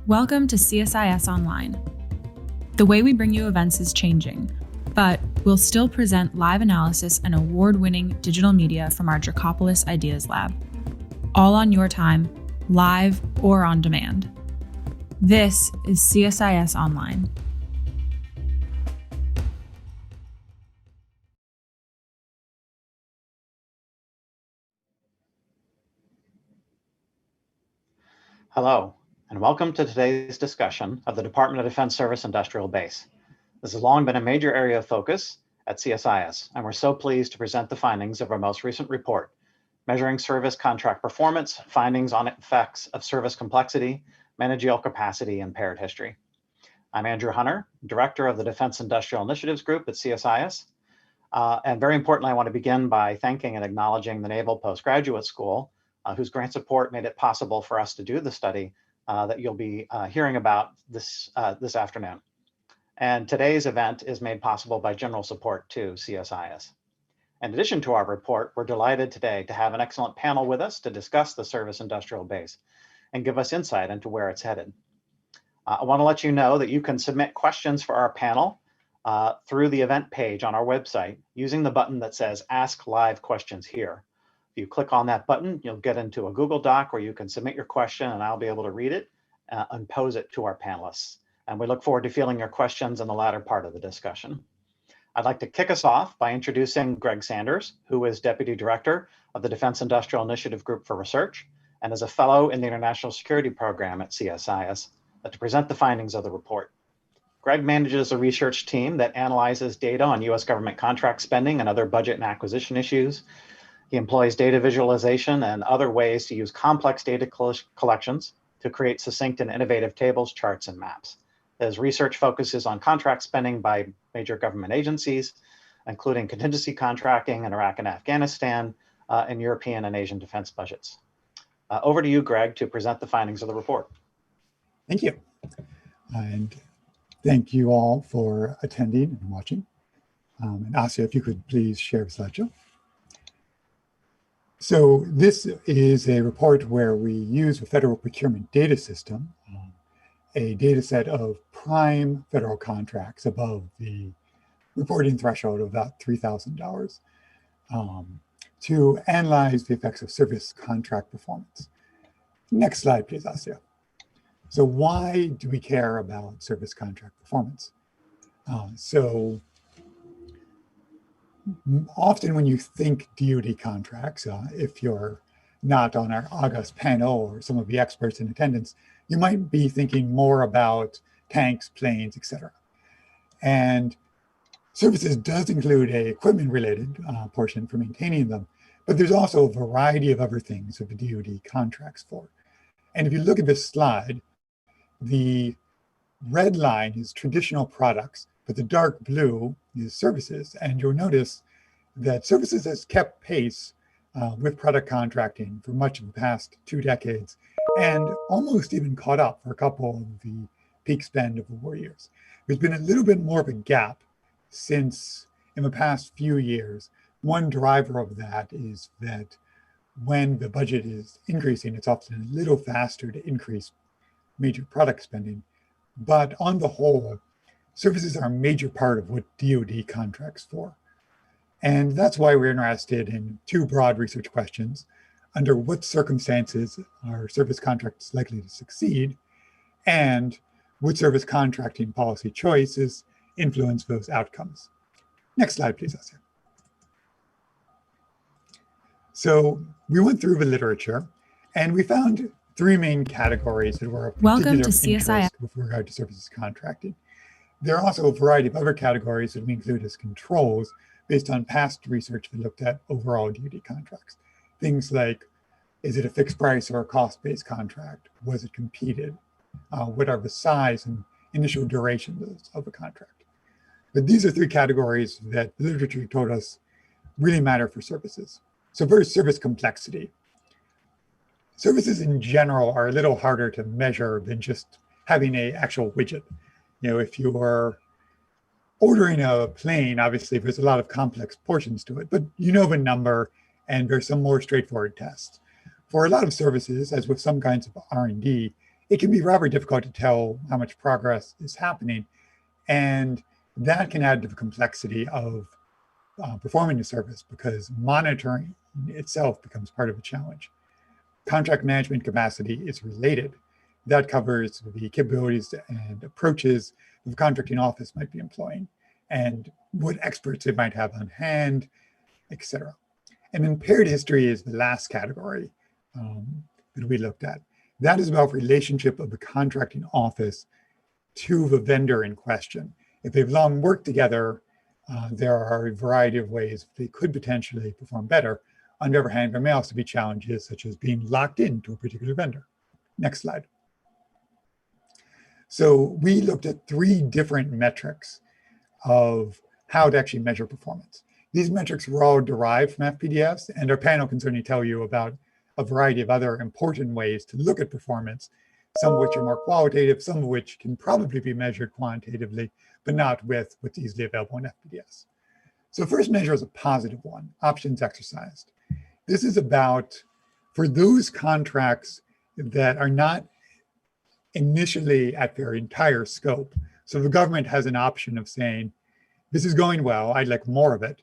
Welcome to CSIS Online. The way we bring you events is changing, but we'll still present live analysis and award-winning digital media from our Dracopolis Ideas Lab. All on your time, live or on demand. This is CSIS Online. Hello, and welcome to today's discussion of the Department of Defense Service Industrial Base. This has long been a major area of focus at CSIS, and we're so pleased to present the findings of our most recent report, Measuring Service Contract Performance, Findings on Effects of Service Complexity, Managerial Capacity, and Paired History. I'm Andrew Hunter, Director of the Defense Industrial Initiatives Group at CSIS. And very importantly, I want to begin by thanking and acknowledging the Naval Postgraduate School, whose grant support made it possible for us to do the study that you'll be hearing about this afternoon. And today's event is made possible by general support to CSIS. In addition to our report, we're delighted today to have an excellent panel with us to discuss the service industrial base and give us insight into where it's headed. I want to let you know that you can submit questions for our panel through the event page on our website using the button that says Ask Live Questions Here. If you click on that button, you'll get into a Google Doc where you can submit your question and I'll be able to read it and pose it to our panelists. And we look forward to fielding your questions in the latter part of the discussion. I'd like to kick us off by introducing Greg Sanders, who is Deputy Director of the Defense Industrial Initiative Group for Research and is a fellow in the International Security Program at CSIS, to present the findings of the report. Greg manages a research team that analyzes data on US government contract spending and other budget and acquisition issues. He employs data visualization and other ways to use complex data collections to create succinct and innovative tables, charts, and maps. His research focuses on contract spending by major government agencies, including contingency contracting in Iraq and Afghanistan, and European and Asian defense budgets. Over to you, Greg, to present the findings of the report. Thank you. And thank you all for attending and watching. And Asya, if you could please share the slideshow. So this is a report where we use the Federal Procurement Data System, a data set of prime federal contracts above the reporting threshold of about $3,000 to analyze the effects of service contract performance. Next slide, please, Asya. So why do we care about service contract performance? Often when you think DoD contracts, if you're not on our August panel or some of the experts in attendance, you might be thinking more about tanks, planes, etc. And services does include a equipment-related portion for maintaining them, but there's also a variety of other things that the DoD contracts for. And if you look at this slide, the red line is traditional products, but the dark blue is services. And you'll notice that services has kept pace with product contracting for much of the past 2 decades and almost even caught up for a couple of the peak spend of the war years. There's been a little bit more of a gap since in the past few years. One driver of that is that when the budget is increasing, it's often a little faster to increase major product spending. But on the whole, services are a major part of what DoD contracts for. And that's why we're interested in 2 broad research questions. Under what circumstances are service contracts likely to succeed? And would service contracting policy choices influence those outcomes? Next slide, please, Asya. So we went through the literature and we found 3 main categories that were of Welcome to particular CSIS interest with regard to services contracting. There are also a variety of other categories that we include as controls based on past research that looked at overall DoD contracts. Things like, is it a fixed price or a cost-based contract? Was it competed? What are the size and initial durations of a contract? But these are 3 categories that the literature told us really matter for services. So first, service complexity. Services in general are a little harder to measure than just having an actual widget. You know, if you are ordering a plane, obviously there's a lot of complex portions to it, but you know the number and there's some more straightforward tests. For a lot of services, as with some kinds of R&D, it can be rather difficult to tell how much progress is happening. And that can add to the complexity of performing the service because monitoring itself becomes part of the challenge. Contract management capacity is related. That covers the capabilities and approaches the contracting office might be employing and what experts it might have on hand, etc. And impaired history is the last category that we looked at. That is about relationship of the contracting office to the vendor in question. If they've long worked together, there are a variety of ways they could potentially perform better. On the other hand, there may also be challenges such as being locked into a particular vendor. Next slide. So we looked at 3 different metrics of how to actually measure performance. These metrics were all derived from FPDS, and our panel can certainly tell you about a variety of other important ways to look at performance, some of which are more qualitative, some of which can probably be measured quantitatively, but not with what's easily available in FPDS. So first measure is a positive one, options exercised. This is about, for those contracts that are not initially at their entire scope. So the government has an option of saying, this is going well, I'd like more of it.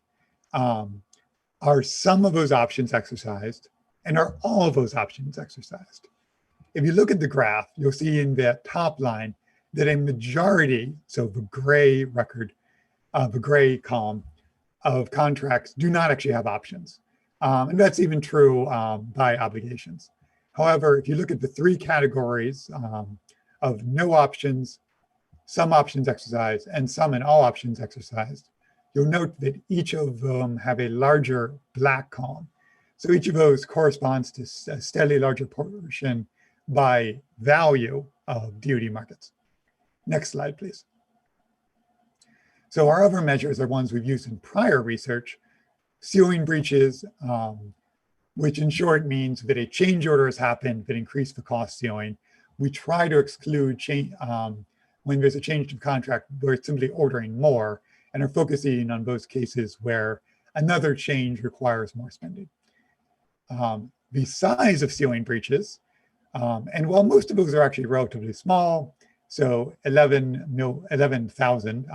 Are some of those options exercised? And are all of those options exercised? If you look at the graph, you'll see in that top line that a majority, so the gray record, the gray column of contracts do not actually have options. And that's even true by obligations. However, if you look at the 3 categories of no options, some options exercised, and some and all options exercised, you'll note that each of them have a larger black column. So each of those corresponds to a steadily larger portion by value of DoD markets. Next slide, please. So our other measures are ones we've used in prior research, ceiling breaches, which in short means that a change order has happened that increased the cost ceiling. We try to exclude when there's a change to the contract, we're simply ordering more and are focusing on those cases where another change requires more spending. The size of ceiling breaches, and while most of those are actually relatively small, so 11,000,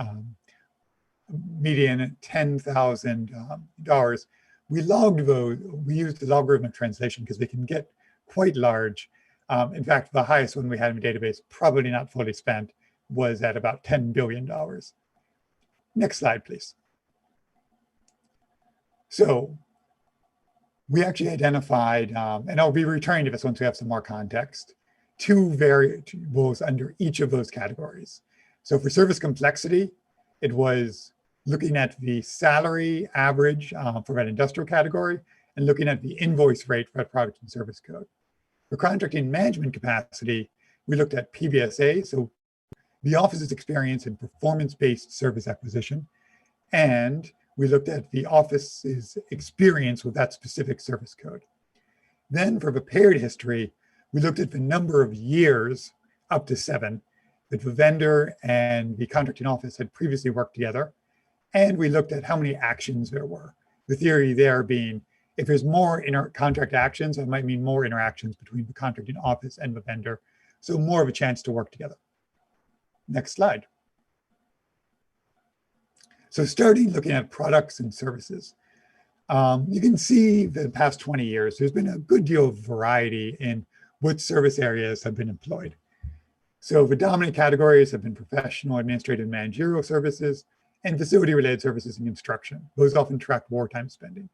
median $10,000, we logged those, we used the logarithmic translation because they can get quite large. In fact, the highest one we had in the database, probably not fully spent, was at about $10 billion. Next slide, please. So we actually identified, and I'll be returning to this once we have some more context, 2 variables under each of those categories. So for service complexity, it was looking at the salary average for that industrial category and looking at the invoice rate for that product and service code. For contracting management capacity, we looked at PBSA, so the office's experience in performance-based service acquisition, and we looked at the office's experience with that specific service code. Then for the paired history, we looked at the number of years, up to 7, that the vendor and the contracting office had previously worked together, and we looked at how many actions there were. The theory there being, if there's more contract actions, that might mean more interactions between the contracting office and the vendor, so more of a chance to work together. Next slide. So starting looking at products and services, you can see the past 20 years, there's been a good deal of variety in what service areas have been employed. So the dominant categories have been professional, administrative, and managerial services, and facility-related services and construction. Those often track wartime spending.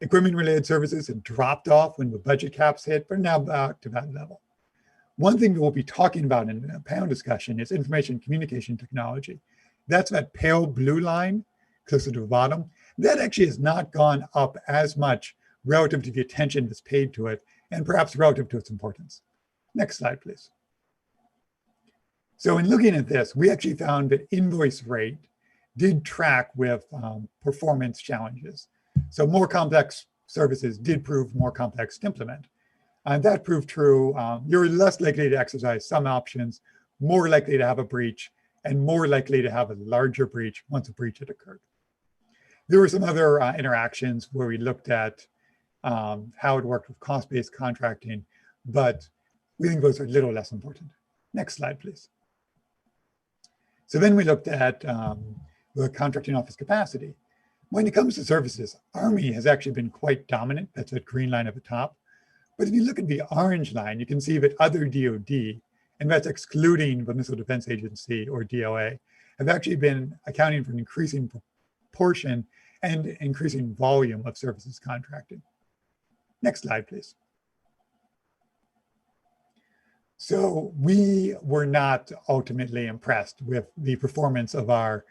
Equipment-related services have dropped off when the budget caps hit, but are now back to that level. One thing that we'll be talking about in a panel discussion is information communication technology. That's that pale blue line closer to the bottom. That actually has not gone up as much relative to the attention that's paid to it, and perhaps relative to its importance. Next slide, please. So in looking at this, we actually found that invoice rate did track with performance challenges. So more complex services did prove more complex to implement. And that proved true. You're less likely to exercise some options, more likely to have a breach, and more likely to have a larger breach once a breach had occurred. There were some other interactions where we looked at how it worked with cost-based contracting, but We think those are a little less important. Next slide, please. So then we looked at the contracting office capacity. When it comes to services, Army has actually been quite dominant. That's that green line at the top. But if you look at the orange line, you can see that other DoD, and that's excluding the Missile Defense Agency or DOA, have actually been accounting for an increasing proportion and increasing volume of services contracting. Next slide, please. So we were not ultimately impressed with the performance of our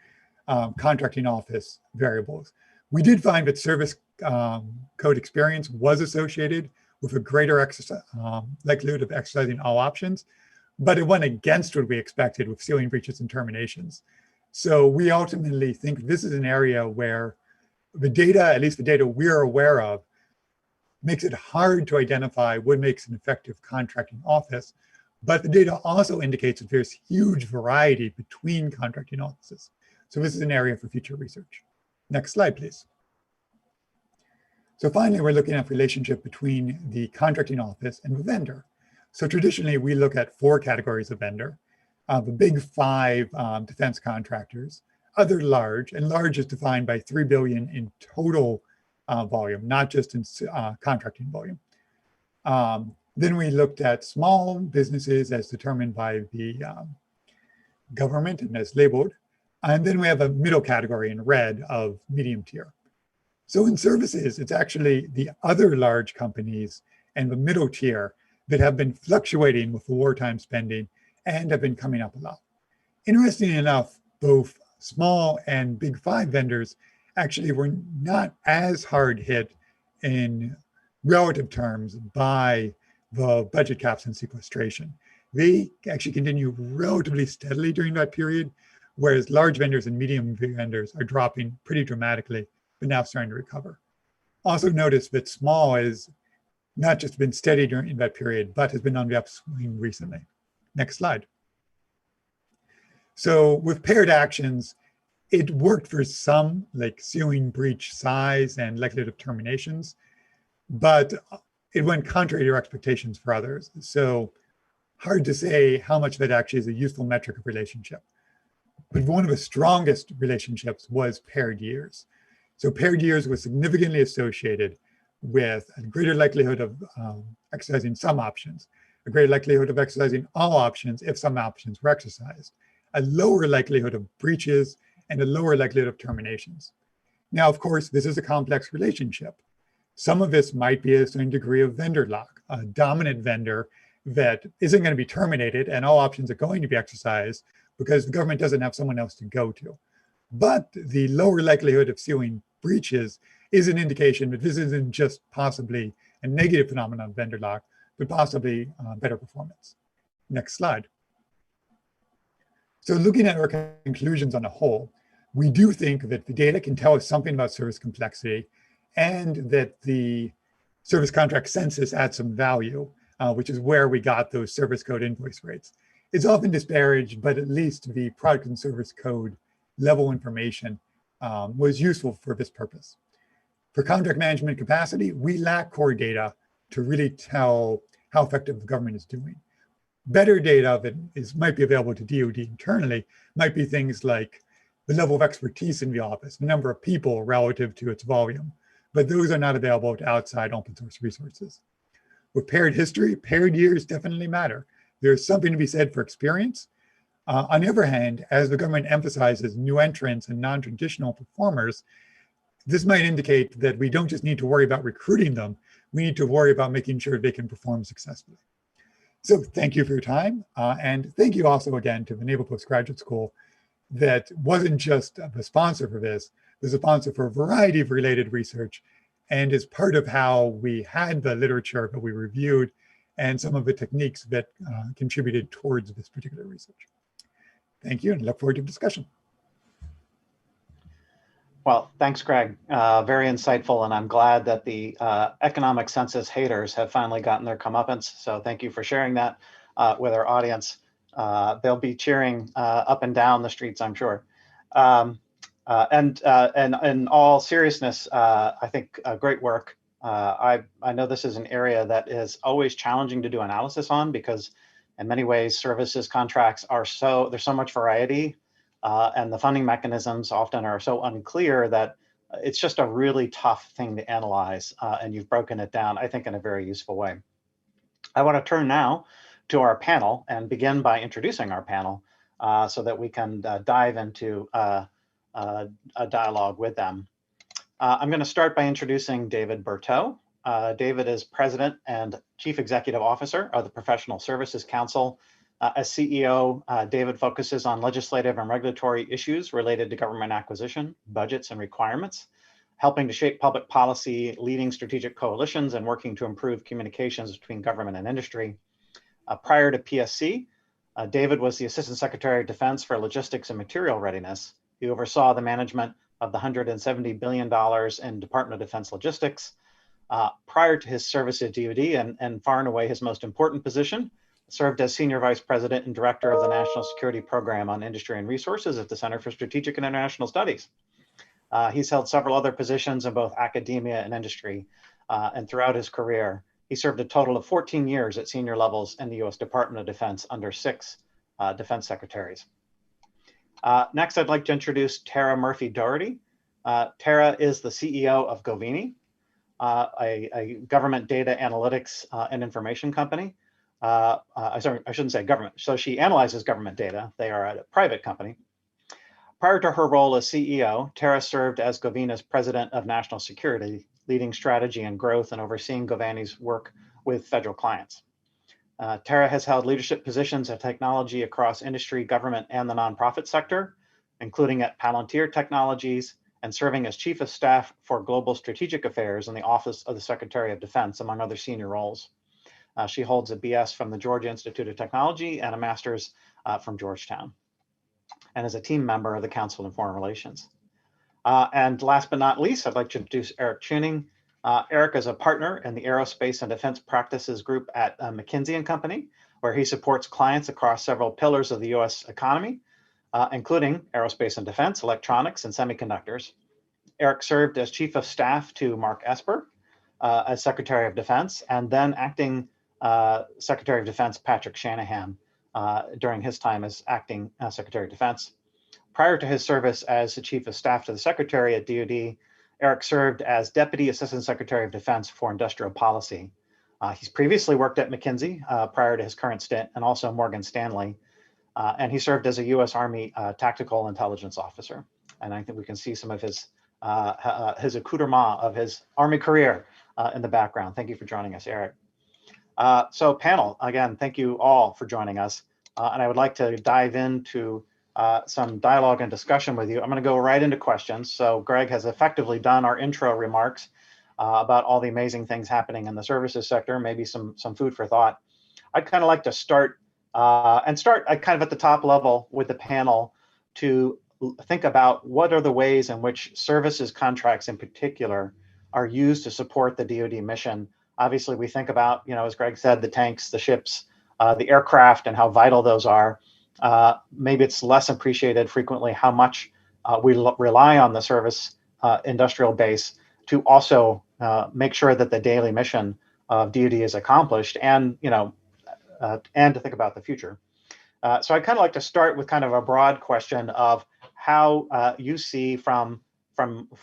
contracting office variables. We did find that service code experience was associated with a greater likelihood of exercising all options, but it went against what we expected with ceiling breaches and terminations. So we ultimately think this is an area where the data, at least the data we're aware of, makes it hard to identify what makes an effective contracting office. But the data also indicates that there's huge variety between contracting offices. So this is an area for future research. Next slide, please. So finally, we're looking at the relationship between the contracting office and the vendor. So traditionally, we look at 4 categories of vendor. The big 5 defense contractors, other large, and large is defined by $3 billion in total volume, not just in contracting volume. Then we looked at small businesses as determined by the government and as labeled. And then we have a middle category in red of medium tier. So in services, it's actually the other large companies and the middle tier that have been fluctuating with the wartime spending and have been coming up a lot. Interestingly enough, both small and big 5 vendors actually were not as hard hit in relative terms by the budget caps and sequestration. They actually continue relatively steadily during that period, whereas large vendors and medium vendors are dropping pretty dramatically, but now starting to recover. Also notice that small has not just been steady during that period, but has been on the upswing recently. Next slide. So with paired actions, it worked for some, like ceiling breach size and likelihood of terminations, but it went contrary to our expectations for others. So hard to say how much of it actually is a useful metric of relationship. But one of the strongest relationships was paired years. So paired years was significantly associated with a greater likelihood of exercising some options, a greater likelihood of exercising all options if some options were exercised, a lower likelihood of breaches, and a lower likelihood of terminations. Now, of course, this is a complex relationship. Some of this might be a certain degree of vendor lock, a dominant vendor that isn't going to be terminated and all options are going to be exercised because the government doesn't have someone else to go to. But the lower likelihood of ceiling breaches is an indication that this isn't just possibly a negative phenomenon of vendor lock, but possibly better performance. Next slide. So looking at our conclusions on a whole, we do think that the data can tell us something about service complexity and that the service contract census adds some value, which is where we got those service code invoice rates. It's often disparaged, but at least the product and service code level information was useful for this purpose. For contract management capacity, we lack core data to really tell how effective the government is doing. Better data that might be available to DoD internally might be things like the level of expertise in the office, the number of people relative to its volume, but those are not available to outside open source resources. With paired history, paired years definitely matter. There's something to be said for experience. On the other hand, as the government emphasizes new entrants and non-traditional performers, this might indicate that we don't just need to worry about recruiting them, we need to worry about making sure they can perform successfully. So thank you for your time. And thank you also again to the Naval Postgraduate School that wasn't just the sponsor for this, was a sponsor for a variety of related research and is part of how we had the literature that we reviewed and some of the techniques that contributed towards this particular research. Thank you and look forward to discussion. Well, thanks, Greg. Very insightful, and I'm glad that the economic census haters have finally gotten their comeuppance. So thank you for sharing that with our audience. They'll be cheering up and down the streets, I'm sure. And in all seriousness, I think great work. I know this is an area that is always challenging to do analysis on because in many ways services contracts are there's so much variety and the funding mechanisms often are so unclear that it's just a really tough thing to analyze, and you've broken it down, I think, in a very useful way. I want to turn now to our panel and begin by introducing our panel so that we can dive into a dialogue with them. I'm going to start by introducing David Berteau. David is President and Chief Executive Officer of the Professional Services Council. As CEO, David focuses on legislative and regulatory issues related to government acquisition, budgets, and requirements, helping to shape public policy, leading strategic coalitions, and working to improve communications between government and industry. Prior to PSC, David was the Assistant Secretary of Defense for Logistics and Material Readiness. He oversaw the management of the $170 billion in Department of Defense logistics. Prior to his service at DoD, and far and away his most important position, served as Senior Vice President and Director of the National Security Program on Industry and Resources at the Center for Strategic and International Studies. He's held several other positions in both academia and industry, and throughout his career, he served a total of 14 years at senior levels in the U.S. Department of Defense under 6 defense secretaries. Next, I'd like to introduce Tara Murphy Dougherty. Tara is the CEO of Govini, a government data analytics and information company. Sorry, I shouldn't say government. So she analyzes government data. They are a private company. Prior to her role as CEO, Tara served as Govini's President of National Security, leading strategy and growth and overseeing Govini's work with federal clients. Tara has held leadership positions at technology across industry, government, and the nonprofit sector, including at Palantir Technologies and serving as Chief of Staff for Global Strategic Affairs in the Office of the Secretary of Defense, among other senior roles. She holds a BS from the Georgia Institute of Technology and a master's from Georgetown, and is a team member of the Council on Foreign Relations. And last but not least, I'd like to introduce Eric Chewning. Eric is a partner in the Aerospace and Defense Practices Group at McKinsey & Company, where he supports clients across several pillars of the U.S. economy, including aerospace and defense, electronics, and semiconductors. Eric served as Chief of Staff to Mark Esper as Secretary of Defense, and then acting Secretary of Defense Patrick Shanahan during his time as acting Secretary of Defense. Prior to his service as the Chief of Staff to the Secretary at DoD, Eric served as Deputy Assistant Secretary of Defense for Industrial Policy. He's previously worked at McKinsey prior to his current stint, and also Morgan Stanley. And he served as a U.S. Army Tactical Intelligence Officer. And I think we can see some of his accoutrement of his Army career in the background. Thank you for joining us, Eric. So panel, again, thank you all for joining us. And I would like to dive into some dialogue and discussion with you. I'm going to go right into questions. So Greg has effectively done our intro remarks about all the amazing things happening in the services sector, maybe some food for thought. I'd kind of like to start kind of at the top level with the panel to think about what are the ways in which services contracts in particular are used to support the DoD mission. Obviously, we think about, as Greg said, the tanks, the ships, the aircraft, and how vital those are. Maybe it's less appreciated frequently how much we rely on the service industrial base to also make sure that the daily mission of DoD is accomplished, and and to think about the future. So I'd kind of like to start with kind of a broad question of how you see for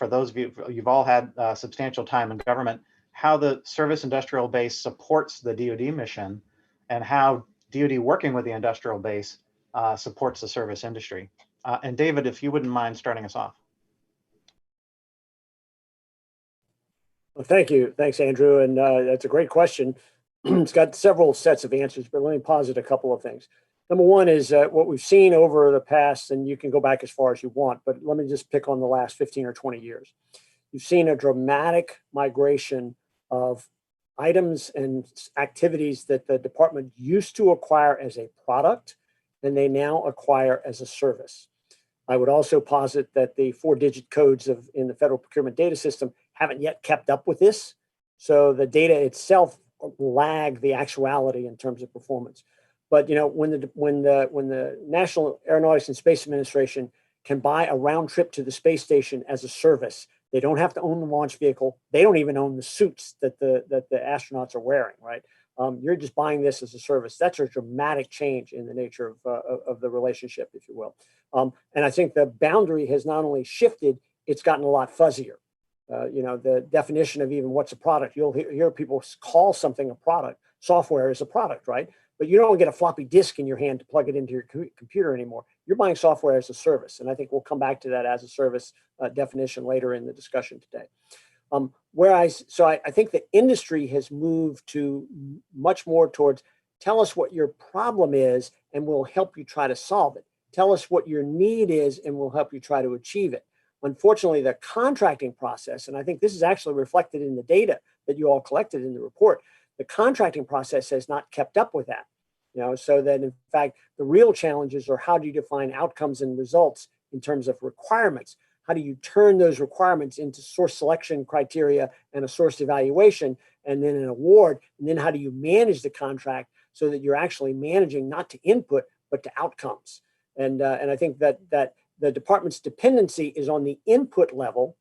those of you, you've all had substantial time in government, how the service industrial base supports the DoD mission, and how DoD working with the industrial base supports the service industry. And David, if you wouldn't mind starting us off. Well, thank you. Thanks, Andrew. And that's a great question. It's got several sets of answers, but let me posit a couple of things. Number one is what we've seen over the past, and you can go back as far as you want, but let me just pick on the last 15 or 20 years. You've seen a dramatic migration of items and activities that the department used to acquire as a product, and they now acquire as a service. I would also posit that the 4-digit codes in the federal procurement data system haven't yet kept up with this. So the data itself lag the actuality in terms of performance. But when the National Aeronautics and Space Administration can buy a round trip to the space station as a service, They don't have to own the launch vehicle. They don't even own the suits that the astronauts are wearing, right? You're just buying this as a service. That's a dramatic change in the nature of the relationship, if you will. And I think the boundary has not only shifted, it's gotten a lot fuzzier. The definition of even what's a product, you'll hear people call something a product. Software is a product, right? But you don't get a floppy disk in your hand to plug it into your computer anymore. You're buying software as a service. And I think we'll come back to that as a service definition later in the discussion today. I think the industry has moved to much more towards tell us what your problem is and we'll help you try to solve it. Tell us what your need is and we'll help you try to achieve it. Unfortunately, the contracting process, and I think this is actually reflected in the data that you all collected in the report, the contracting process has not kept up with that. So that in fact, the real challenges are how do you define outcomes and results in terms of requirements? How do you turn those requirements into source selection criteria and a source evaluation and then an award? And then how do you manage the contract so that you're actually managing not to input, but to outcomes? And I think that the department's dependency is on the input level.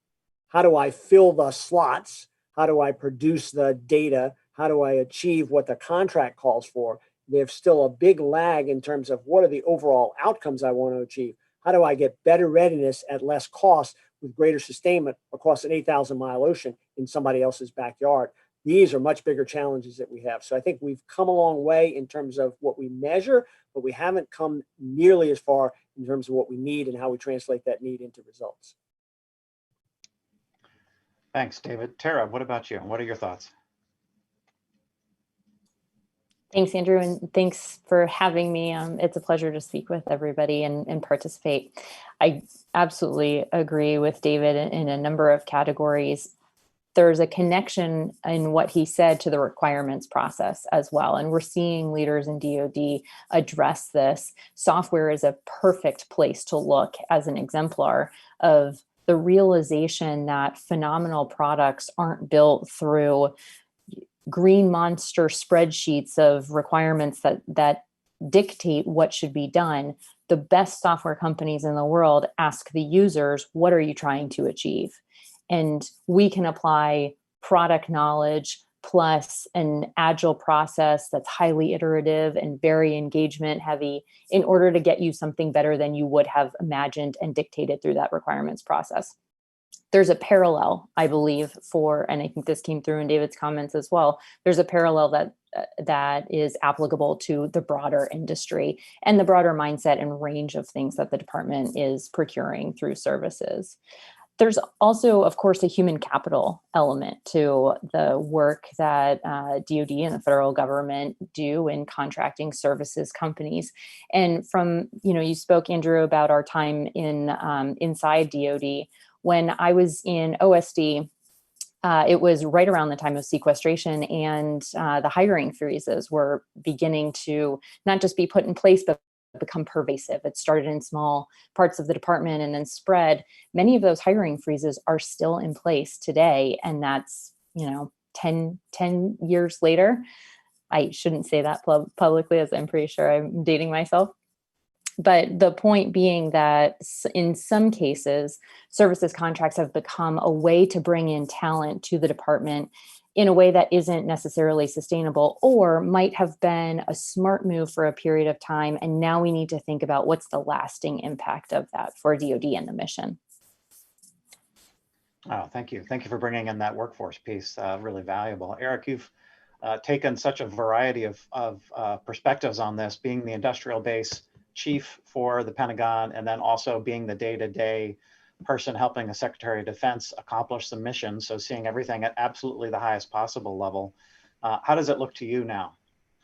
How do I fill the slots? How do I produce the data? How do I achieve what the contract calls for? There's still a big lag in terms of what are the overall outcomes I want to achieve. How do I get better readiness at less cost with greater sustainment across an 8,000-mile ocean in somebody else's backyard? These are much bigger challenges that we have. So I think we've come a long way in terms of what we measure, but we haven't come nearly as far in terms of what we need and how we translate that need into results. Thanks, David. Tara, what about you? What are your thoughts? Thanks, Andrew, and thanks for having me. It's a pleasure to speak with everybody and participate. I absolutely agree with David in a number of categories. There's a connection in what he said to the requirements process as well. And we're seeing leaders in DoD address this. Software is a perfect place to look as an exemplar of the realization that phenomenal products aren't built through green monster spreadsheets of requirements that dictate what should be done. The best software companies in the world ask the users, what are you trying to achieve? And we can apply product knowledge plus an agile process that's highly iterative and very engagement heavy in order to get you something better than you would have imagined and dictated through that requirements process. There's a parallel, I believe, and I think this came through in David's comments as well, there's a parallel that is applicable to the broader industry and the broader mindset and range of things that the department is procuring through services. There's also, of course, a human capital element to the work that DoD and the federal government do in contracting services companies. And from, you spoke, Andrew, about our time inside DoD. When I was in OSD, it was right around the time of sequestration, and the hiring freezes were beginning to not just be put in place, but become pervasive. It started in small parts of the department and then spread. Many of those hiring freezes are still in place today, and that's 10 years later. I shouldn't say that publicly, as I'm pretty sure I'm dating myself. But the point being that in some cases, services contracts have become a way to bring in talent to the department in a way that isn't necessarily sustainable, or might have been a smart move for a period of time. And now we need to think about what's the lasting impact of that for DoD and the mission. Oh, thank you. Thank you for bringing in that workforce piece. Really valuable. Eric, you've taken such a variety of perspectives on this, being the industrial base chief for the Pentagon, and then also being the day-to-day person helping the Secretary of Defense accomplish the mission. So seeing everything at absolutely the highest possible level. How does it look to you now?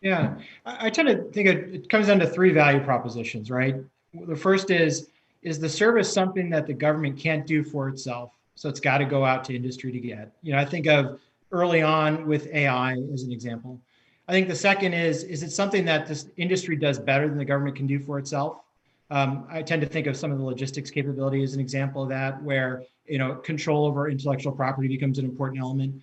Yeah, I tend to think it comes down to three value propositions, right? The first is the service something that the government can't do for itself? So it's got to go out to industry to get. I think of early on with AI as an example. I think the second is it something that this industry does better than the government can do for itself? I tend to think of some of the logistics capability as an example of that, where control over intellectual property becomes an important element.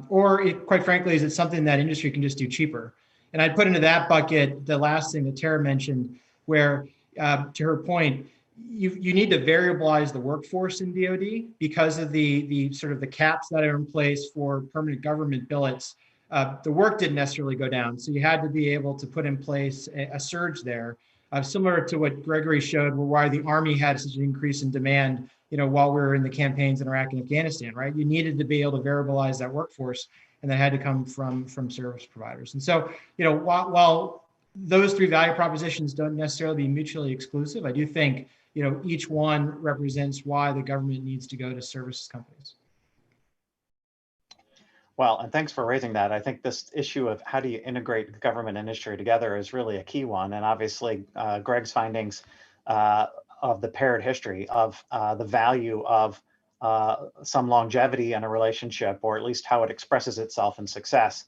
Quite frankly, is it something that industry can just do cheaper? And I'd put into that bucket the last thing that Tara mentioned, where to her point, you need to variabilize the workforce in DoD because of the sort of the caps that are in place for permanent government billets. The work didn't necessarily go down, so you had to be able to put in place a surge there, similar to what Gregory showed, why the Army had such an increase in demand. While we were in the campaigns in Iraq and Afghanistan, right? You needed to be able to variabilize that workforce, and that had to come from service providers. And so, while those three value propositions don't necessarily be mutually exclusive, I do think each one represents why the government needs to go to services companies. Well, and thanks for raising that. I think this issue of how do you integrate government and industry together is really a key one. And obviously, Greg's findings of the paired history of the value of some longevity in a relationship, or at least how it expresses itself in success,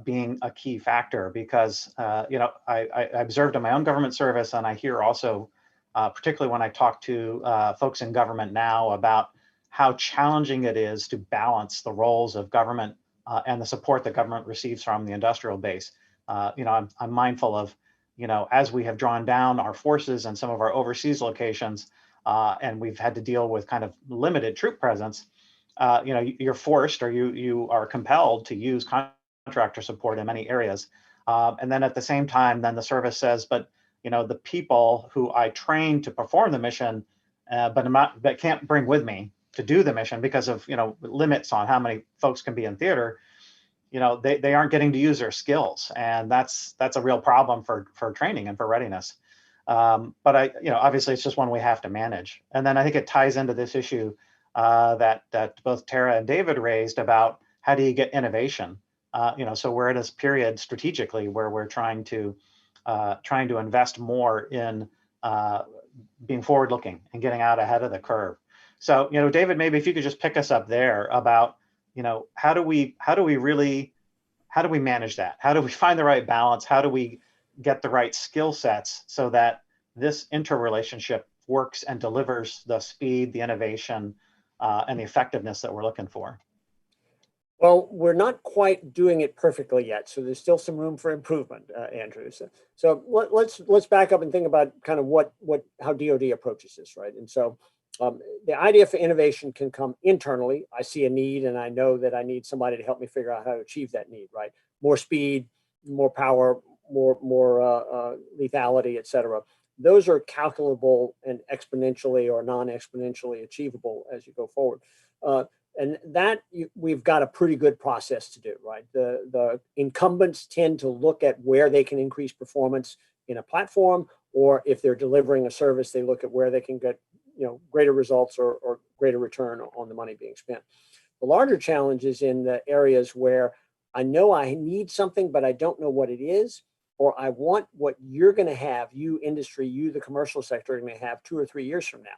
being a key factor. Because I observed in my own government service, and I hear also, particularly when I talk to folks in government now, about how challenging it is to balance the roles of government and the support that government receives from the industrial base. I'm mindful of, as we have drawn down our forces and some of our overseas locations, and we've had to deal with kind of limited troop presence, you're forced, or you are compelled to use contractor support in many areas. And then at the same time, then the service says, but the people who I train to perform the mission, but can't bring with me to do the mission because of limits on how many folks can be in theater, they aren't getting to use their skills, and that's a real problem for training and for readiness. But obviously it's just one we have to manage. And then I think it ties into this issue that both Tara and David raised about how do you get innovation. So we're at this period strategically where we're trying to invest more in being forward-looking and getting out ahead of the curve. So, David, maybe if you could just pick us up there about, how do we manage that? How do we find the right balance? How do we get the right skill sets so that this interrelationship works and delivers the speed, the innovation, and the effectiveness that we're looking for? Well, we're not quite doing it perfectly yet, so there's still some room for improvement, Andrew. So let's back up and think about kind of how DoD approaches this, right? And so the idea for innovation can come internally. I see a need, and I know that I need somebody to help me figure out how to achieve that need, right? More speed, more power, more lethality, et cetera. Those are calculable and exponentially or non-exponentially achievable as you go forward. And that we've got a pretty good process to do, right? The incumbents tend to look at where they can increase performance in a platform, or if they're delivering a service, they look at where they can get greater results or greater return on the money being spent. The larger challenge is in the areas where I know I need something, but I don't know what it is, or I want what you're going to have, you industry, you the commercial sector, are going to have 2 or 3 years from now,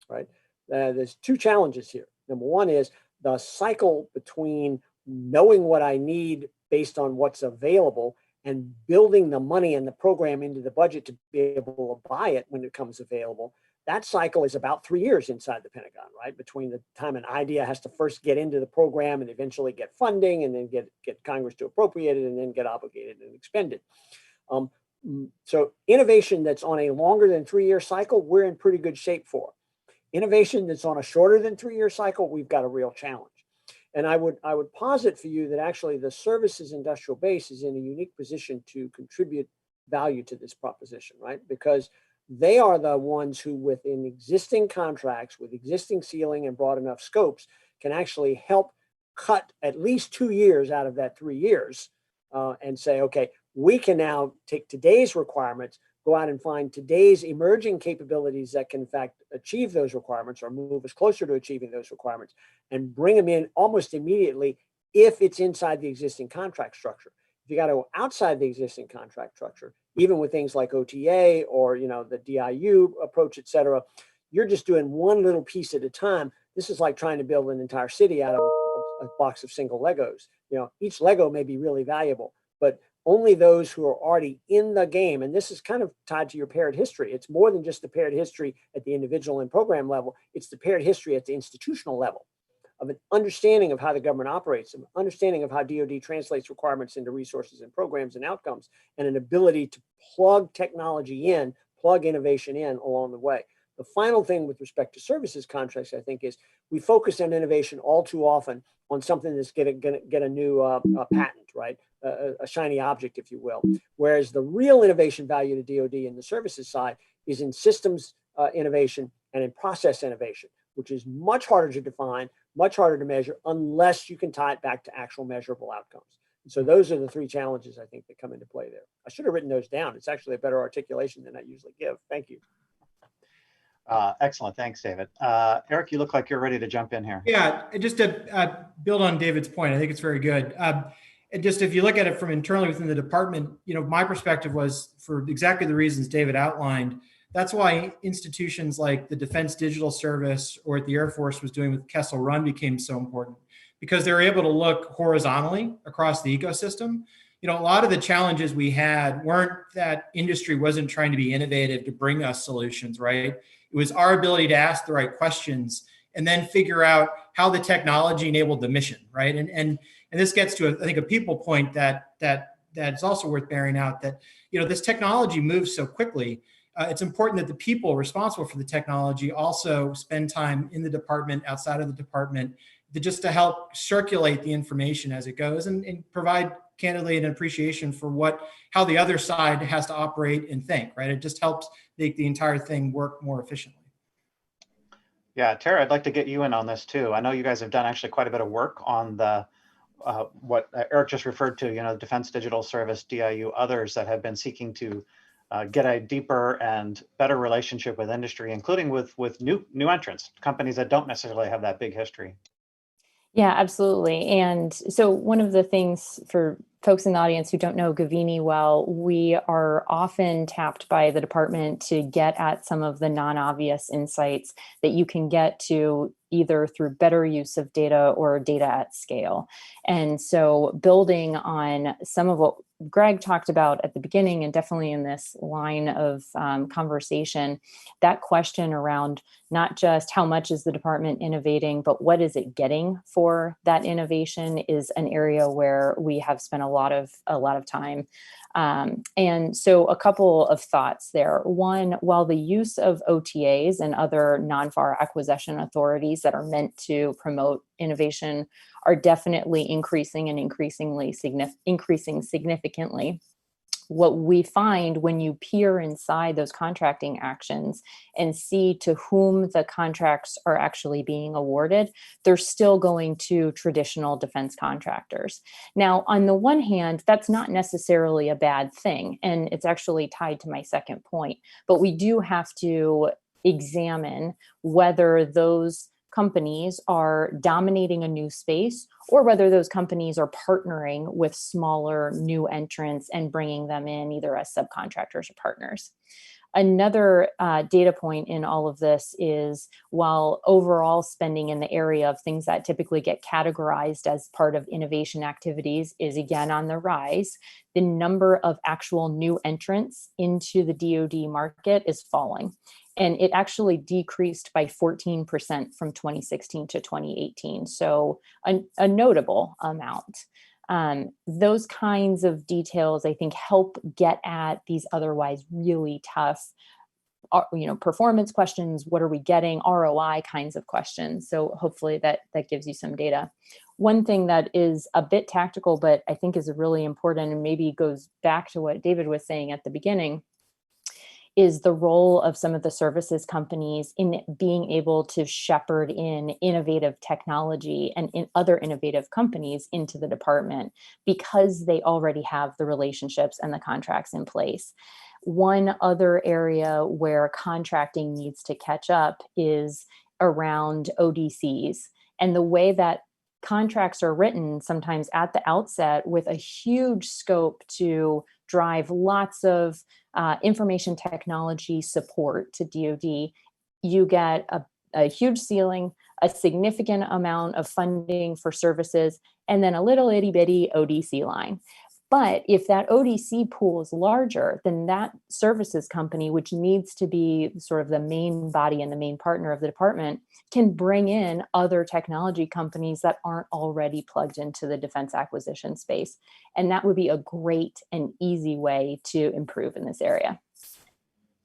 right? There's two challenges here. Number one is the cycle between knowing what I need based on what's available and building the money and the program into the budget to be able to buy it when it comes available. That cycle is about 3 years inside the Pentagon, right? Between the time an idea has to first get into the program and eventually get funding, and then get Congress to appropriate it, and then get obligated and expended. So innovation that's on a longer than 3 year cycle, we're in pretty good shape for. Innovation that's on a shorter than 3 year cycle, we've got a real challenge. And I would posit for you that actually the services industrial base is in a unique position to contribute value to this proposition, right? Because they are the ones who, within existing contracts, with existing ceiling and broad enough scopes, can actually help cut at least 2 years out of that 3 years and say, okay, we can now take today's requirements, go out and find today's emerging capabilities that can in fact achieve those requirements or move us closer to achieving those requirements, and bring them in almost immediately if it's inside the existing contract structure. If you got to go outside the existing contract structure, even with things like OTA or the DIU approach, et cetera, you're just doing one little piece at a time. This is like trying to build an entire city out of a box of single Legos. Each Lego may be really valuable, but only those who are already in the game, and this is kind of tied to your paired history. It's more than just the paired history at the individual and program level. It's the paired history at the institutional level of an understanding of how the government operates, an understanding of how DoD translates requirements into resources and programs and outcomes, and an ability to plug technology in, plug innovation in along the way. The final thing with respect to services contracts, I think, is we focus on innovation all too often on something that's going to get a new patent, right? A shiny object, if you will. Whereas the real innovation value to DoD in the services side is in systems innovation and in process innovation, which is much harder to define, much harder to measure, unless you can tie it back to actual measurable outcomes. And so those are the three challenges, I think, that come into play there. I should have written those down. It's actually a better articulation than I usually give. Thank you. Excellent. Thanks, David. Eric, you look like you're ready to jump in here. Yeah, just to build on David's point, I think it's very good. Just if you look at it from internally within the department, my perspective was for exactly the reasons David outlined. That's why institutions like the Defense Digital Service or what the Air Force was doing with Kessel Run became so important, because they were able to look horizontally across the ecosystem. A lot of the challenges we had weren't that industry wasn't trying to be innovative to bring us solutions, right? It was our ability to ask the right questions and then figure out how the technology enabled the mission, right? And this gets to, I think, a people point that's also worth bearing out, that this technology moves so quickly. It's important that the people responsible for the technology also spend time in the department, outside of the department, to help circulate the information as it goes and provide candidly an appreciation for how the other side has to operate and think, right? It just helps make the entire thing work more efficiently. Yeah, Tara, I'd like to get you in on this too. I know you guys have done actually quite a bit of work on the what Eric just referred to, Defense Digital Service, DIU, others that have been seeking to get a deeper and better relationship with industry, including with new entrants, companies that don't necessarily have that big history. Yeah, absolutely. And so one of the things for folks in the audience who don't know Gavini well, we are often tapped by the department to get at some of the non-obvious insights that you can get to either through better use of data or data at scale. And so building on some of what Greg talked about at the beginning, and definitely in this line of conversation, that question around not just how much is the department innovating, but what is it getting for that innovation is an area where we have spent a lot of time. And so a couple of thoughts there. One, while the use of OTAs and other non-FAR acquisition authorities that are meant to promote innovation are definitely increasing and increasing significantly, what we find when you peer inside those contracting actions and see to whom the contracts are actually being awarded, they're still going to traditional defense contractors. Now, on the one hand, that's not necessarily a bad thing, and it's actually tied to my second point, but we do have to examine whether those companies are dominating a new space or whether those companies are partnering with smaller new entrants and bringing them in either as subcontractors or partners. Another data point in all of this is while overall spending in the area of things that typically get categorized as part of innovation activities is again on the rise, the number of actual new entrants into the DoD market is falling. And it actually decreased by 14% from 2016 to 2018. So a notable amount. Those kinds of details, I think, help get at these otherwise really tough, performance questions. What are we getting? ROI kinds of questions. So hopefully that gives you some data. One thing that is a bit tactical, but I think is really important and maybe goes back to what David was saying at the beginning, is the role of some of the services companies in being able to shepherd in innovative technology and in other innovative companies into the department because they already have the relationships and the contracts in place. One other area where contracting needs to catch up is around ODCs and the way that contracts are written sometimes at the outset with a huge scope to drive lots of information technology support to DoD. You get a huge ceiling, a significant amount of funding for services, and then a little itty bitty ODC line. But if that ODC pool is larger, then that services company, which needs to be sort of the main body and the main partner of the department, can bring in other technology companies that aren't already plugged into the defense acquisition space. And that would be a great and easy way to improve in this area.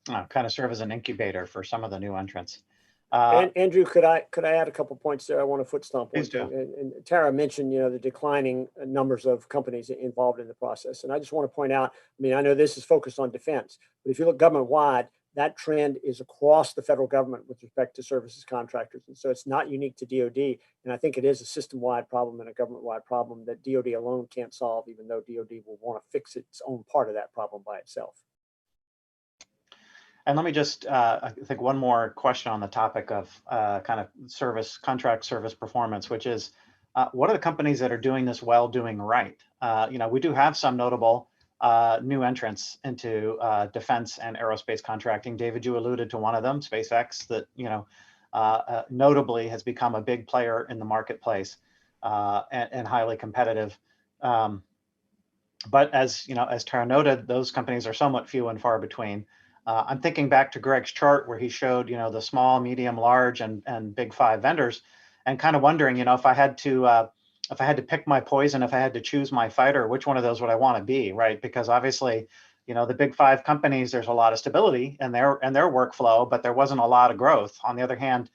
kind of serve as an incubator for some of the new entrants. And Andrew, could I add a couple points there? I want to foot stomp one Please do. thing. And Tara mentioned, the declining numbers of companies involved in the process. And I just want to point out, I mean, I know this is focused on defense, but if you look government wide, that trend is across the federal government with respect to services contractors. And so it's not unique to DoD. And I think it is a system-wide problem and a government-wide problem that DoD alone can't solve, even though DoD will want to fix its own part of that problem by itself. And let me just, I think one more question on the topic of kind of contract service performance, which is, what are the companies that are doing this well doing right? We do have some notable new entrants into defense and aerospace contracting. David, you alluded to one of them, SpaceX, that notably has become a big player in the marketplace and highly competitive. But as Tara noted, those companies are somewhat few and far between. I'm thinking back to Greg's chart where he showed, the small, medium, large, and big 5 vendors, and kind of wondering, if I had to pick my poison, if I had to choose my fighter, which one of those would I want to be, right? Because obviously, the big 5 companies, there's a lot of stability in their workflow, but there wasn't a lot of growth. On the other hand,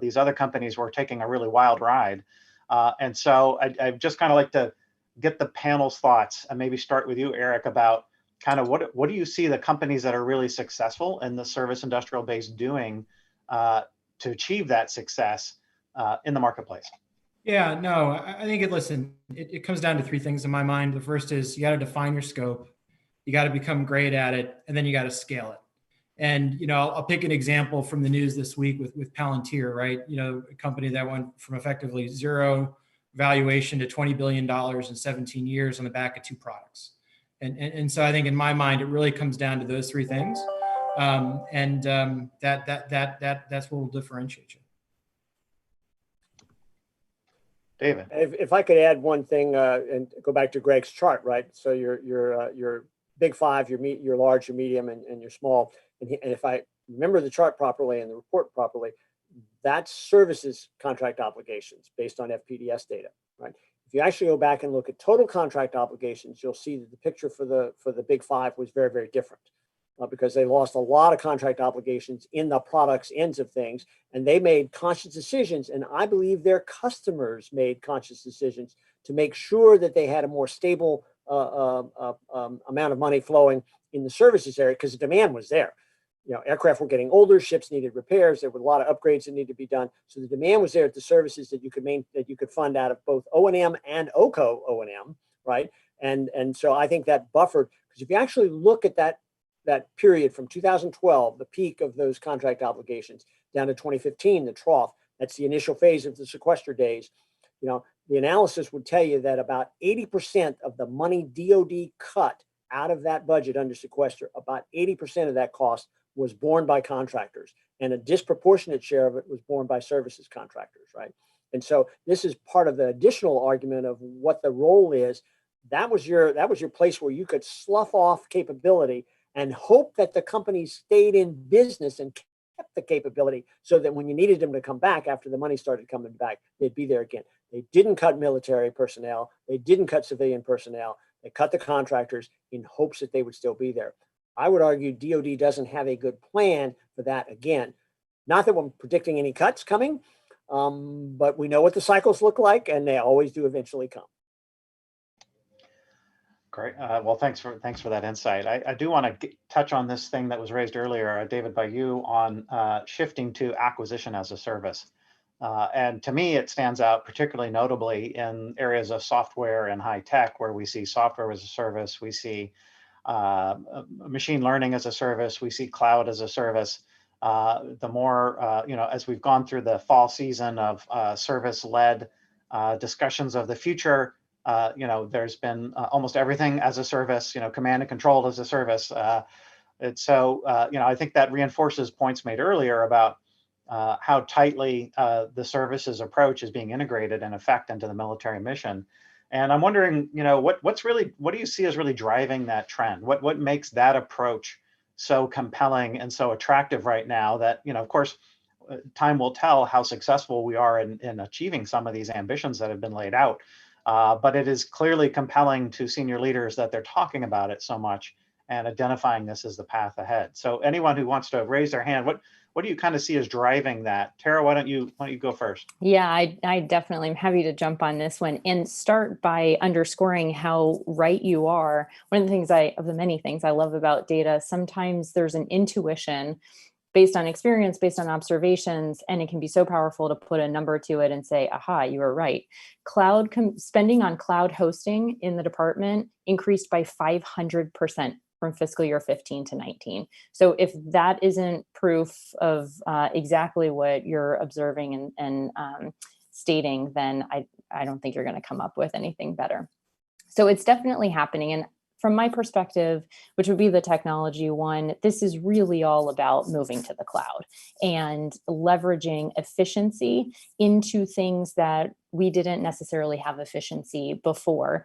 these other companies were taking a really wild ride, and so I just kind of like to get the panel's thoughts, and maybe start with you, Eric, about kind of what do you see the companies that are really successful in the service industrial base doing to achieve that success in the marketplace? Yeah, no, I think it comes down to 3 things in my mind. The first is you got to define your scope, you got to become great at it, and then you got to scale it. And, I'll pick an example from the news this week with Palantir, right? A company that went from effectively 0 valuation to $20 billion in 17 years on the back of 2 products. And so I think in my mind, it really comes down to those 3 things. That's what will differentiate you. David, if I could add one thing and go back to Greg's chart, right? So your big 5, your large, your medium, and your small. And if I remember the chart properly and the report properly, that's services contract obligations based on FPDS data, right? If you actually go back and look at total contract obligations, you'll see that the picture for the big 5 was very, very different because they lost a lot of contract obligations in the products ends of things, and they made conscious decisions. And I believe their customers made conscious decisions to make sure that they had a more stable amount of money flowing in the services area because the demand was there. Aircraft were getting older, ships needed repairs. There were a lot of upgrades that needed to be done. So the demand was there at the services that you could fund out of both O&M and OCO O&M, right? And so I think that buffered, because if you actually look at that period from 2012, the peak of those contract obligations, down to 2015, the trough, that's the initial phase of the sequester days. The analysis would tell you that about 80% of the money DoD cut out of that budget under sequester, about 80% of that cost was borne by contractors, and a disproportionate share of it was borne by services contractors, right? And so this is part of the additional argument of what the role is. That was your place where you could slough off capability and hope that the companies stayed in business and kept the capability so that when you needed them to come back after the money started coming back, they'd be there again. They didn't cut military personnel. They didn't cut civilian personnel. They cut the contractors in hopes that they would still be there. I would argue DoD doesn't have a good plan for that again. Not that we're predicting any cuts coming, but we know what the cycles look like, and they always do eventually come. Great. Well, thanks for that insight. I do want to touch on this thing that was raised earlier, David, by you on shifting to acquisition as a service. And to me, it stands out particularly notably in areas of software and high tech, where we see software as a service, we see machine learning as a service, we see cloud as a service. The more, as we've gone through the fall season of service-led discussions of the future, there's been almost everything as a service, command and control as a service. And so, I think that reinforces points made earlier about how tightly the services approach is being integrated in effect into the military mission. And I'm wondering, what do you see as really driving that trend? What makes that approach so compelling and so attractive right now that, of course, time will tell how successful we are in achieving some of these ambitions that have been laid out. But it is clearly compelling to senior leaders that they're talking about it so much and identifying this as the path ahead. So anyone who wants to raise their hand, what do you kind of see as driving that? Tara, why don't you go first? Yeah, I definitely am happy to jump on this one and start by underscoring how right you are. One of the many things I love about data, sometimes there's an intuition based on experience, based on observations, and it can be so powerful to put a number to it and say, aha, you were right. Spending on cloud hosting in the department increased by 500% from fiscal year 15 to 19. So if that isn't proof of exactly what you're observing and stating, then I don't think you're going to come up with anything better. So it's definitely happening. And from my perspective, which would be the technology one, this is really all about moving to the cloud and leveraging efficiency into things that we didn't necessarily have efficiency before.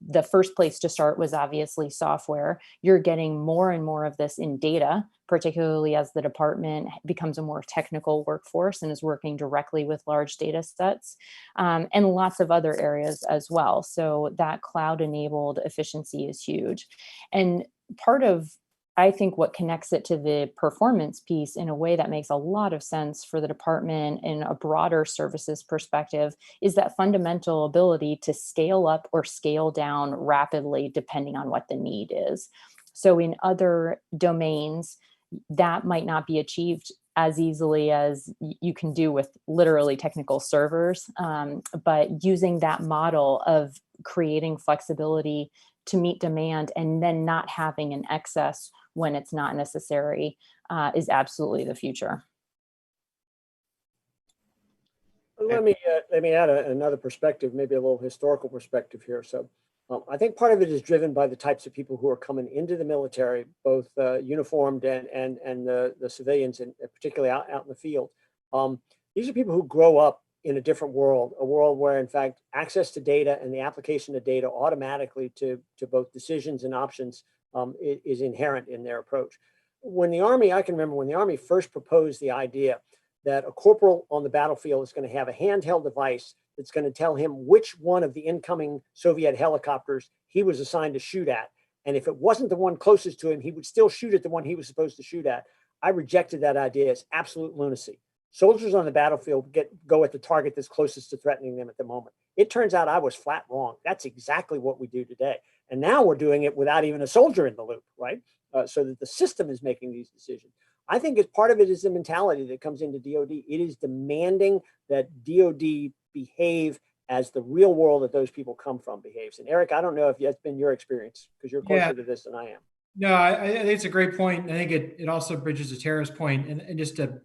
The first place to start was obviously software. You're getting more and more of this in data, particularly as the department becomes a more technical workforce and is working directly with large data sets, and lots of other areas as well. So that cloud-enabled efficiency is huge. And part of, I think, what connects it to the performance piece in a way that makes a lot of sense for the department in a broader services perspective is that fundamental ability to scale up or scale down rapidly depending on what the need is. So in other domains, that might not be achieved as easily as you can do with literally technical servers, but using that model of creating flexibility to meet demand and then not having an excess when it's not necessary is absolutely the future. Let me add another perspective, maybe a little historical perspective here. So I think part of it is driven by the types of people who are coming into the military, both uniformed and the civilians, and particularly out in the field. These are people who grow up in a different world, a world where, in fact, access to data and the application of data automatically to both decisions and options is inherent in their approach. When the Army, I can remember when the Army first proposed the idea that a corporal on the battlefield is going to have a handheld device that's going to tell him which one of the incoming Soviet helicopters he was assigned to shoot at. And if it wasn't the one closest to him, he would still shoot at the one he was supposed to shoot at. I rejected that idea as absolute lunacy. Soldiers on the battlefield go at the target that's closest to threatening them at the moment. It turns out I was flat wrong. That's exactly what we do today. And now we're doing it without even a soldier in the loop, right? So that the system is making these decisions. I think as part of it is the mentality that comes into DoD. It is demanding that DoD behave as the real world that those people come from behaves. And Eric, I don't know if that's been your experience because you're closer to this than I am. No, I think it's a great point. I think it also bridges to Tara's point. And just to,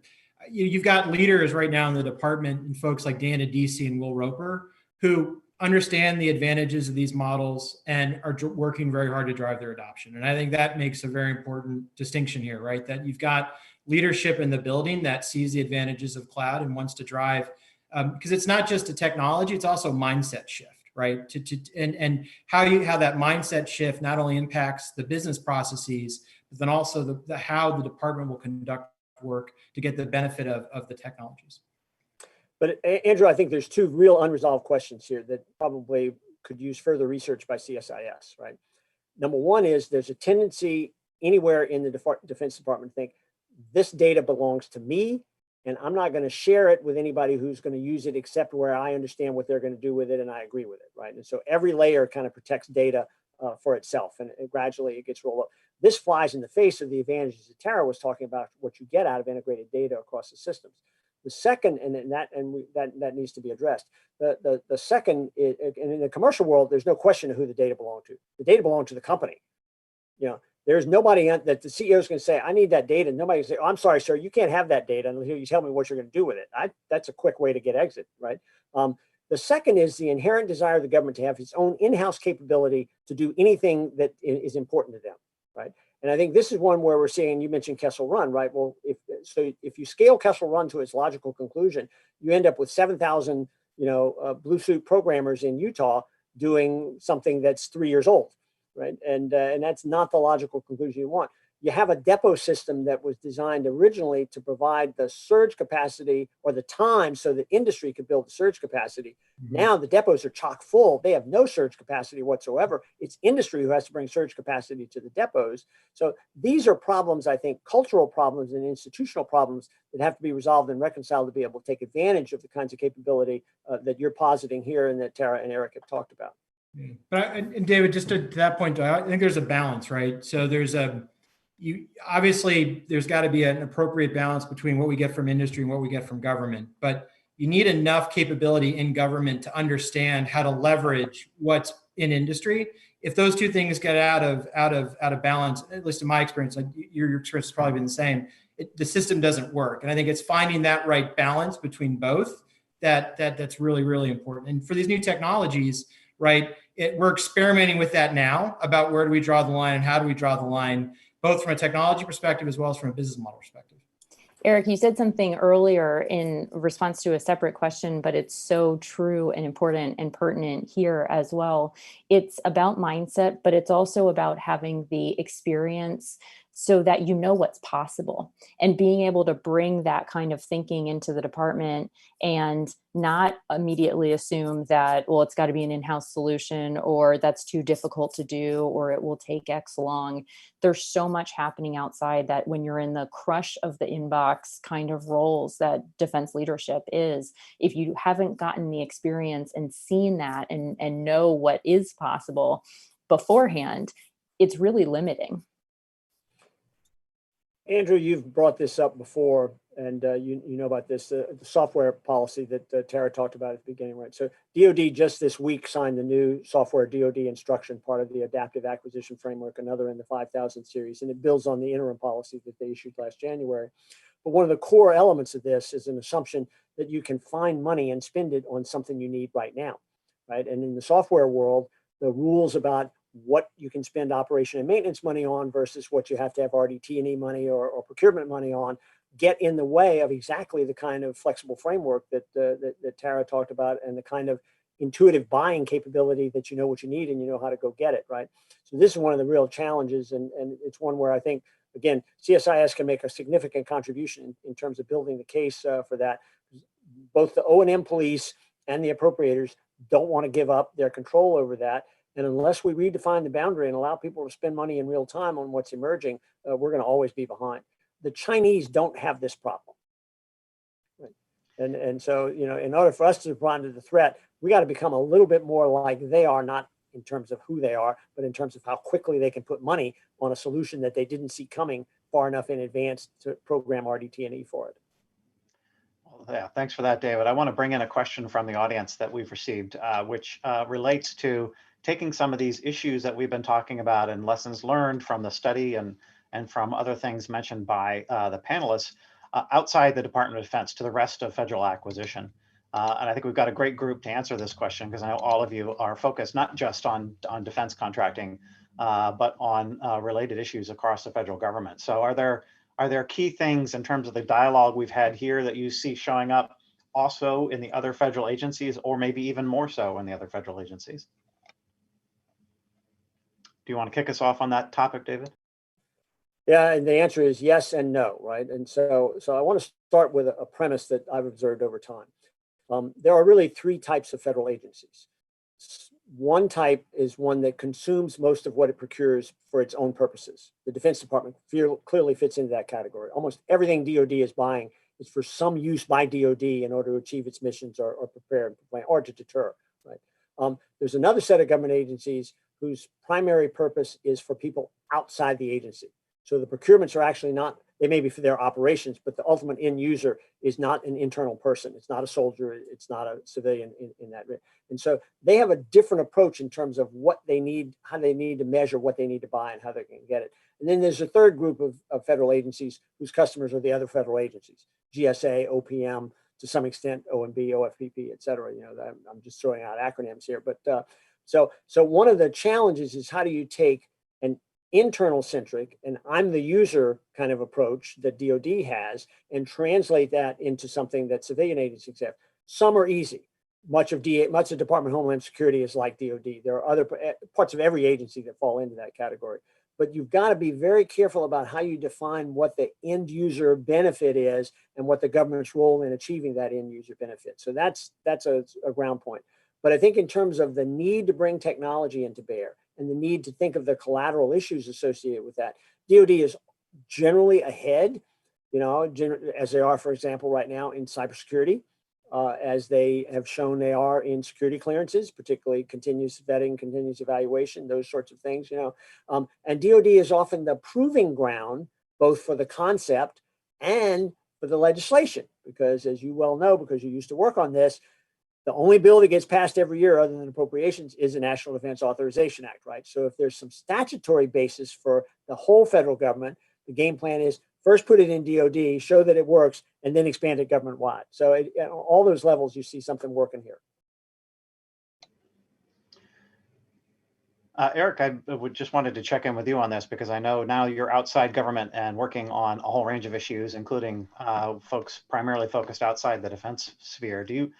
you've got leaders right now in the department and folks like Dana Deasy and Will Roper who understand the advantages of these models and are working very hard to drive their adoption. And I think that makes a very important distinction here, right? That you've got leadership in the building that sees the advantages of cloud and wants to drive, because it's not just a technology, it's also a mindset shift, right? And how that mindset shift not only impacts the business processes, but then also how the department will conduct work to get the benefit of the technologies. But Andrew, I think there's two real unresolved questions here that probably could use further research by CSIS, right? Number one is there's a tendency anywhere in the Defense Department to think this data belongs to me and I'm not going to share it with anybody who's going to use it except where I understand what they're going to do with it and I agree with it, right? And so every layer kind of protects data for itself and gradually it gets rolled up. This flies in the face of the advantages that Tara was talking about, what you get out of integrated data across the systems. The second, that needs to be addressed. The second, and in the commercial world, there's no question of who the data belong to. The data belong to the company. You know, there's nobody that the CEO is going to say, I need that data. Nobody can say, oh, I'm sorry, sir, you can't have that data until you tell me what you're going to do with it. That's a quick way to get exit, right? The second is the inherent desire of the government to have its own in-house capability to do anything that is important to them, right? And I think this is one where we're seeing, you mentioned Kessel Run, right? Well, if you scale Kessel Run to its logical conclusion, you end up with 7,000, blue suit programmers in Utah doing something that's 3 years old, right? And that's not the logical conclusion you want. you have a depot system that was designed originally to provide the surge capacity or the time so that industry could build the surge capacity. Now the depots are chock full. They have no surge capacity whatsoever. It's industry who has to bring surge capacity to the depots. So these are problems, I think, cultural problems and institutional problems that have to be resolved and reconciled to be able to take advantage of the kinds of capability that you're positing here and that Tara and Eric have talked about. But and David, just to that point, I think there's a balance, right? So obviously there's got to be an appropriate balance between what we get from industry and what we get from government, but you need enough capability in government to understand how to leverage what's in industry. If those two things get out of balance, at least in my experience, like your experience has probably been the same, the system doesn't work. And I think it's finding that right balance between both that's really, really important. And for these new technologies, right, we're experimenting with that now about where do we draw the line and how do we draw the line, both from a technology perspective as well as from a business model perspective. Eric, you said something earlier in response to a separate question, but it's so true and important and pertinent here as well. It's about mindset, but it's also about having the experience so that you know what's possible and being able to bring that kind of thinking into the department and not immediately assume that, well, it's got to be an in-house solution or that's too difficult to do or it will take X long. There's so much happening outside that when you're in the crush of the inbox kind of roles that defense leadership is, if you haven't gotten the experience and seen that and know what is possible beforehand, it's really limiting. Andrew, you've brought this up before, and you know about this, the software policy that Tara talked about at the beginning, right? So DoD just this week signed the new software DoD instruction, part of the adaptive acquisition framework, another in the 5000 series, and it builds on the interim policy that they issued last January. But one of the core elements of this is an assumption that you can find money and spend it on something you need right now, right? And in the software world, the rules about what you can spend operation and maintenance money on versus what you have to have RDT&E money or procurement money on get in the way of exactly the kind of flexible framework that Tara talked about and the kind of intuitive buying capability that you know what you need and you know how to go get it, right? So this is one of the real challenges, and it's one where I think, again, CSIS can make a significant contribution in terms of building the case for that. Both the O&M police and the appropriators don't want to give up their control over that. And unless we redefine the boundary and allow people to spend money in real time on what's emerging, we're going to always be behind. The Chinese don't have this problem. Right? And so, you know, in order for us to respond to the threat, we got to become a little bit more like they are, not in terms of who they are, but in terms of how quickly they can put money on a solution that they didn't see coming far enough in advance to program RDT&E for it. Well, yeah, thanks for that, David. I want to bring in a question from the audience that we've received, which relates to taking some of these issues that we've been talking about and lessons learned from the study and from other things mentioned by the panelists outside the Department of Defense to the rest of federal acquisition. And I think we've got a great group to answer this question because I know all of you are focused not just on defense contracting, but on related issues across the federal government. So are there key things in terms of the dialogue we've had here that you see showing up also in the other federal agencies, or maybe even more so in the other federal agencies? Do you want to kick us off on that topic, David? Yeah, and the answer is yes and no, right? And so I want to start with a premise that I've observed over time. There are really three types of federal agencies. One type is one that consumes most of what it procures for its own purposes. The Defense Department clearly fits into that category. Almost everything DoD is buying is for some use by DoD in order to achieve its missions or prepare or to deter, right? There's another set of government agencies whose primary purpose is for people outside the agency. So the procurements are actually not, they may be for their operations, but the ultimate end user is not an internal person. It's not a soldier. It's not a civilian in that. And so they have a different approach in terms of what they need, how they need to measure what they need to buy and how they can get it. And then there's a third group of federal agencies whose customers are the other federal agencies, GSA, OPM, to some extent, OMB, OFPP, et cetera. You know, I'm just throwing out acronyms here. But so one of the challenges is how do you take an internal centric and I'm the user kind of approach that DoD has and translate that into something that civilian agencies have. Some are easy. Much of Department of Homeland Security is like DoD. There are other parts of every agency that fall into that category. but you've got to be very careful about how you define what the end user benefit is and what the government's role in achieving that end user benefit. So that's a ground point. But I think in terms of the need to bring technology into bear and the need to think of the collateral issues associated with that, DoD is generally ahead, as they are, for example, right now in cybersecurity, as they have shown they are in security clearances, particularly continuous vetting, continuous evaluation, those sorts of things, and DoD is often the proving ground, both for the concept and for the legislation, because as you well know, because you used to work on this, the only bill that gets passed every year other than appropriations is the National Defense Authorization Act, right? So if there's some statutory basis for the whole federal government, the game plan is first put it in DoD, show that it works, and then expand it government-wide. So at all those levels, you see something working here. Eric, I would just wanted to check in with you on this because I know now you're outside government and working on a whole range of issues, including folks primarily focused outside the defense sphere. Do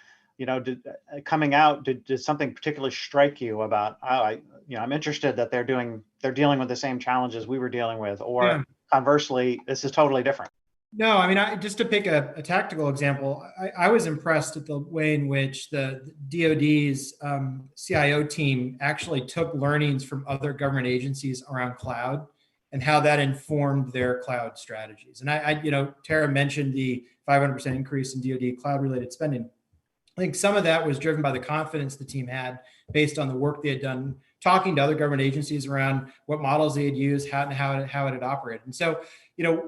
coming out, did something particularly strike you about, I'm interested that they're dealing with the same challenges we were dealing with, or conversely, this is totally different? No, I mean, just to pick a tactical example, I was impressed at the way in which the DoD's CIO team actually took learnings from other government agencies around cloud and how that informed their cloud strategies. And Tara mentioned the 500% increase in DoD cloud-related spending. I think some of that was driven by the confidence the team had based on the work they had done, talking to other government agencies around what models they had used, how it had operated. And so,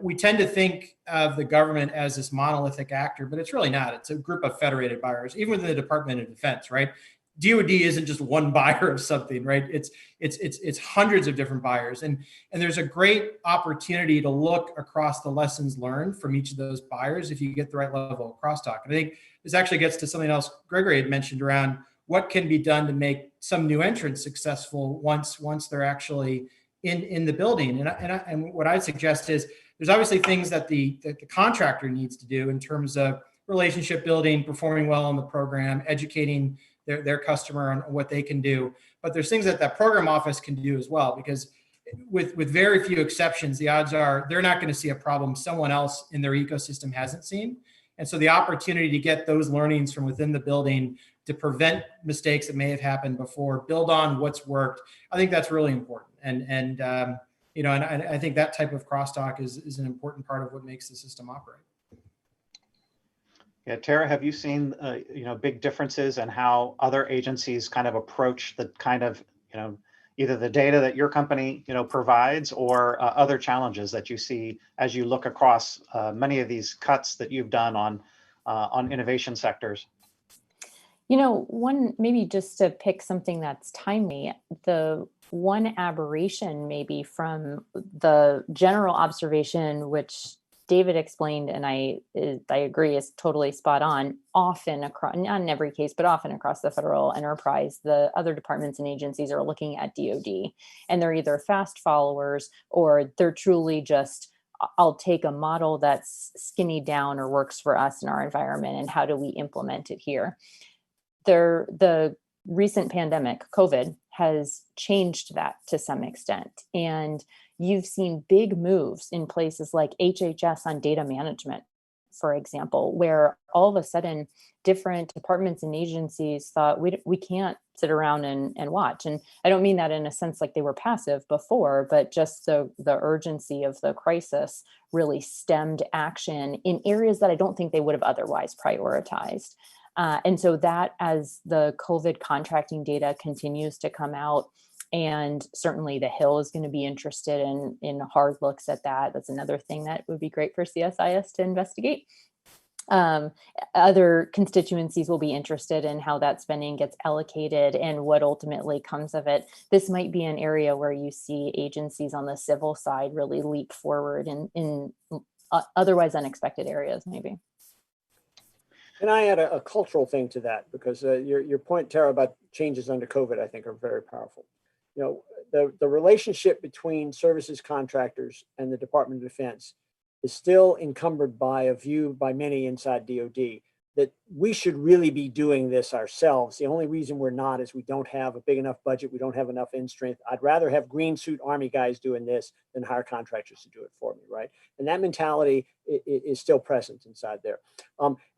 we tend to think of the government as this monolithic actor, but it's really not. It's a group of federated buyers, even within the Department of Defense, right? DoD isn't just one buyer of something, right? It's hundreds of different buyers. And there's a great opportunity to look across the lessons learned from each of those buyers if you get the right level of crosstalk. And I think this actually gets to something else Gregory had mentioned around what can be done to make some new entrants successful once they're actually in the building. And what I suggest is there's obviously things that the contractor needs to do in terms of relationship building, performing well on the program, educating their customer on what they can do. But there's things that program office can do as well, because with very few exceptions, the odds are they're not going to see a problem someone else in their ecosystem hasn't seen. And so the opportunity to get those learnings from within the building to prevent mistakes that may have happened before, build on what's worked, I think that's really important. And I think that type of crosstalk is an important part of what makes the system operate. Yeah, Tara, have you seen big differences in how other agencies kind of approach the kind of either the data that your company provides or other challenges that you see as you look across many of these cuts that you've done on innovation sectors? One, maybe just to pick something that's timely, the one aberration maybe from the general observation, which David explained, and I agree is totally spot on, often across, not in every case, but often across the federal enterprise, the other departments and agencies are looking at DoD, and they're either fast followers or they're truly just, I'll take a model that's skinny down or works for us in our environment, and how do we implement it here? The recent pandemic, COVID, has changed that to some extent. And you've seen big moves in places like HHS on data management, for example, where all of a sudden different departments and agencies thought we can't sit around and watch. And I don't mean that in a sense like they were passive before, but just the urgency of the crisis really stemmed action in areas that I don't think they would have otherwise prioritized. And so that, as the COVID contracting data continues to come out, and certainly the Hill is going to be interested in hard looks at that. That's another thing that would be great for CSIS to investigate. Other constituencies will be interested in how that spending gets allocated and what ultimately comes of it. This might be an area where you see agencies on the civil side really leap forward in otherwise unexpected areas, maybe. And I add a cultural thing to that, because your point, Tara, about changes under COVID, I think are very powerful. The relationship between services contractors and the Department of Defense is still encumbered by a view by many inside DoD that we should really be doing this ourselves. The only reason we're not is we don't have a big enough budget. We don't have enough end strength. I'd rather have green suit Army guys doing this than hire contractors to do it for me, right? And that mentality is still present inside there.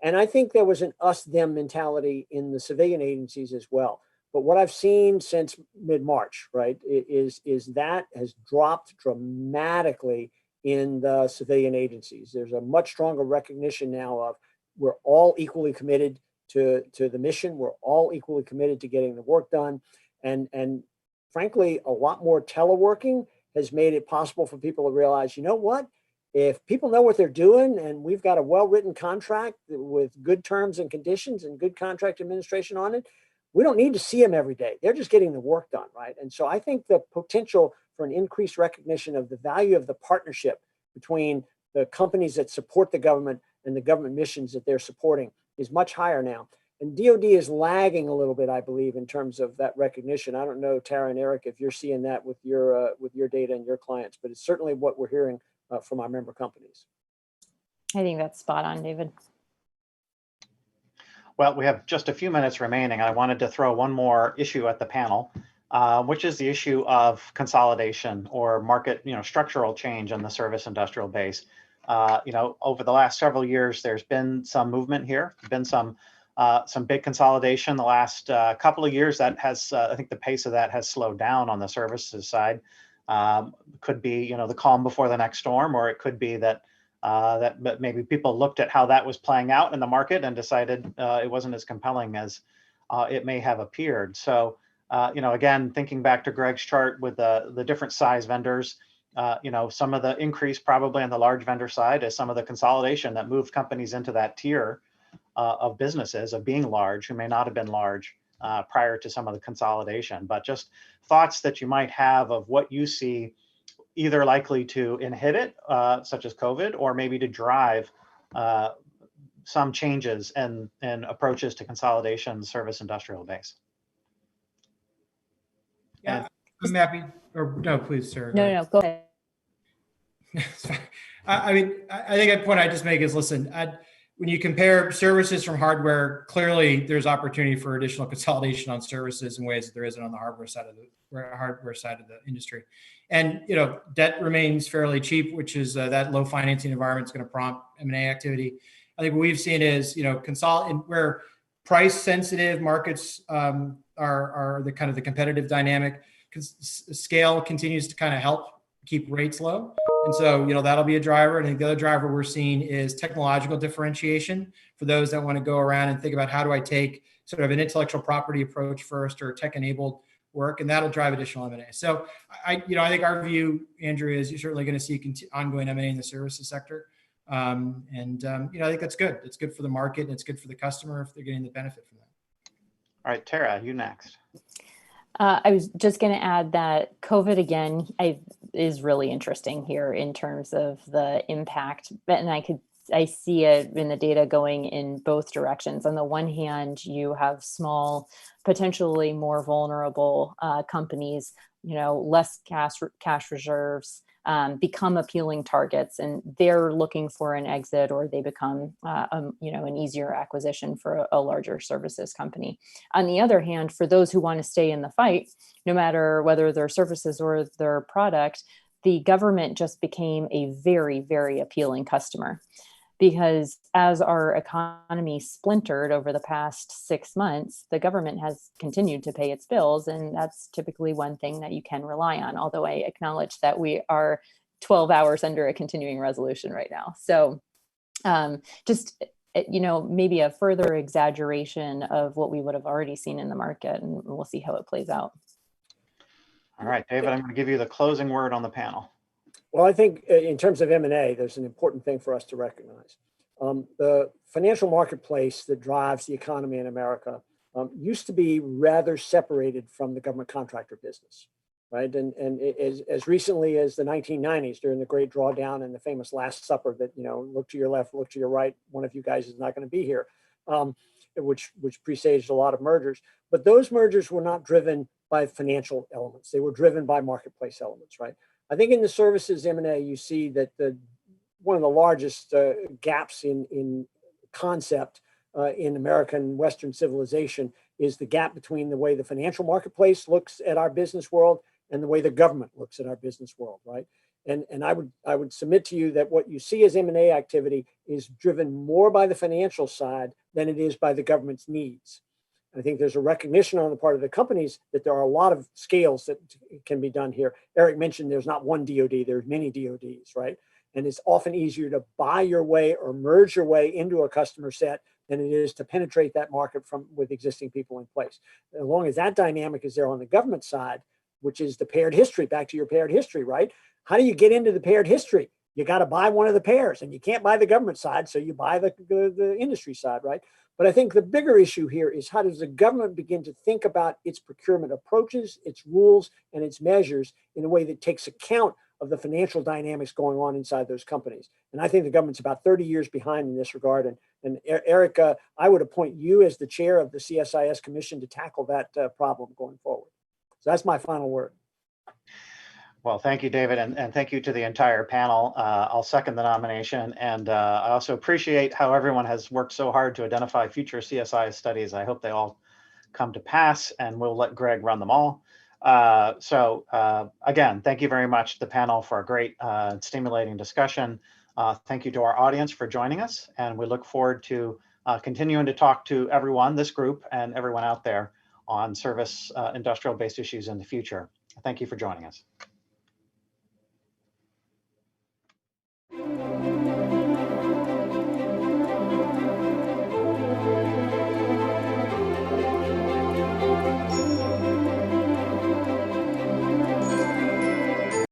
And I think there was an us-them mentality in the civilian agencies as well. But what I've seen since mid-March, right, is that has dropped dramatically in the civilian agencies. There's a much stronger recognition now of we're all equally committed to the mission. We're all equally committed to getting the work done. And frankly, a lot more teleworking has made it possible for people to realize, you know what? If people know what they're doing and we've got a well-written contract with good terms and conditions and good contract administration on it, we don't need to see them every day. They're just getting the work done, right? And so I think the potential for an increased recognition of the value of the partnership between the companies that support the government and the government missions that they're supporting is much higher now. And DoD is lagging a little bit, I believe, in terms of that recognition. I don't know, Tara and Eric, if you're seeing that with your data and your clients, but it's certainly what we're hearing from our member companies. I think that's spot on, David. Well, we have just a few minutes remaining. I wanted to throw one more issue at the panel, which is the issue of consolidation or market, structural change in the service industrial base. Over the last several years, there's been some movement here, been some big consolidation the last couple of years. That has, I think the pace of that has slowed down on the services side. Could be, the calm before the next storm, or it could be that that maybe people looked at how that was playing out in the market and decided it wasn't as compelling as it may have appeared. So, again, thinking back to Greg's chart with the different size vendors, some of the increase probably on the large vendor side is some of the consolidation that moved companies into that tier of businesses of being large who may not have been large prior to some of the consolidation. But just thoughts that you might have of what you see either likely to inhibit, such as COVID, or maybe to drive some changes in approaches to consolidation service industrial base. Yeah, I'm happy. Or no, please, sir. No, go ahead. I mean, I think the point I just make is, listen, when you compare services from hardware, clearly there's opportunity for additional consolidation on services in ways that there isn't on the hardware side of the industry. And debt remains fairly cheap, which is that low financing environment is going to prompt M&A activity. I think what we've seen is where price sensitive markets are the kind of the competitive dynamic. Scale continues to kind of help keep rates low. And so, that'll be a driver. And I think the other driver we're seeing is technological differentiation for those that want to go around and think about how do I take sort of an intellectual property approach first or tech-enabled work, and that'll drive additional M&A. So I think our view, Andrew, is you're certainly going to see ongoing M&A in the services sector. I think that's good. It's good for the market and it's good for the customer if they're getting the benefit from that. All right, Tara, you next. I was just going to add that COVID again is really interesting here in terms of the impact, and I see it in the data going in both directions. On the one hand, you have small, potentially more vulnerable companies, less cash reserves, become appealing targets, and they're looking for an exit, or they become an easier acquisition for a larger services company. On the other hand, for those who want to stay in the fight, no matter whether their services or their product, the government just became a very, very appealing customer. Because as our economy splintered over the past 6 months, the government has continued to pay its bills. And that's typically one thing that you can rely on, although I acknowledge that we are 12 hours under a continuing resolution right now. So maybe a further exaggeration of what we would have already seen in the market, and we'll see how it plays out. All right, David, I'm going to give you the closing word on the panel. Well, I think in terms of M&A, there's an important thing for us to recognize. The financial marketplace that drives the economy in America used to be rather separated from the government contractor business, right? And as recently as the 1990s, during the Great Drawdown and the famous Last Supper that, look to your left, look to your right, one of you guys is not going to be here, which presaged a lot of mergers. But those mergers were not driven by financial elements. They were driven by marketplace elements, right? I think in the services M&A, you see that one of the largest gaps in concept in American Western civilization is the gap between the way the financial marketplace looks at our business world and the way the government looks at our business world, right? And I would submit to you that what you see as M&A activity is driven more by the financial side than it is by the government's needs. I think there's a recognition on the part of the companies that there are a lot of scales that can be done here. Eric mentioned there's not one DoD, there's many DoDs, right? And it's often easier to buy your way or merge your way into a customer set than it is to penetrate that market with existing people in place. As long as that dynamic is there on the government side, which is the paired history, back to your paired history, right? How do you get into the paired history? You got to buy one of the pairs, and you can't buy the government side, so you buy the industry side, right? But I think the bigger issue here is how does the government begin to think about its procurement approaches, its rules, and its measures in a way that takes account of the financial dynamics going on inside those companies. And I think the government's about 30 years behind in this regard. And Eric, I would appoint you as the chair of the CSIS commission to tackle that problem going forward. So that's my final word. Well, thank you, David, and thank you to the entire panel. I'll second the nomination, and I also appreciate how everyone has worked so hard to identify future CSIS studies. I hope they all come to pass, and we'll let Greg run them all. Again, thank you very much to the panel for a great stimulating discussion. Thank you to our audience for joining us, and we look forward to continuing to talk to everyone, this group, and everyone out there on service industrial-based issues in the future. Thank you for joining us.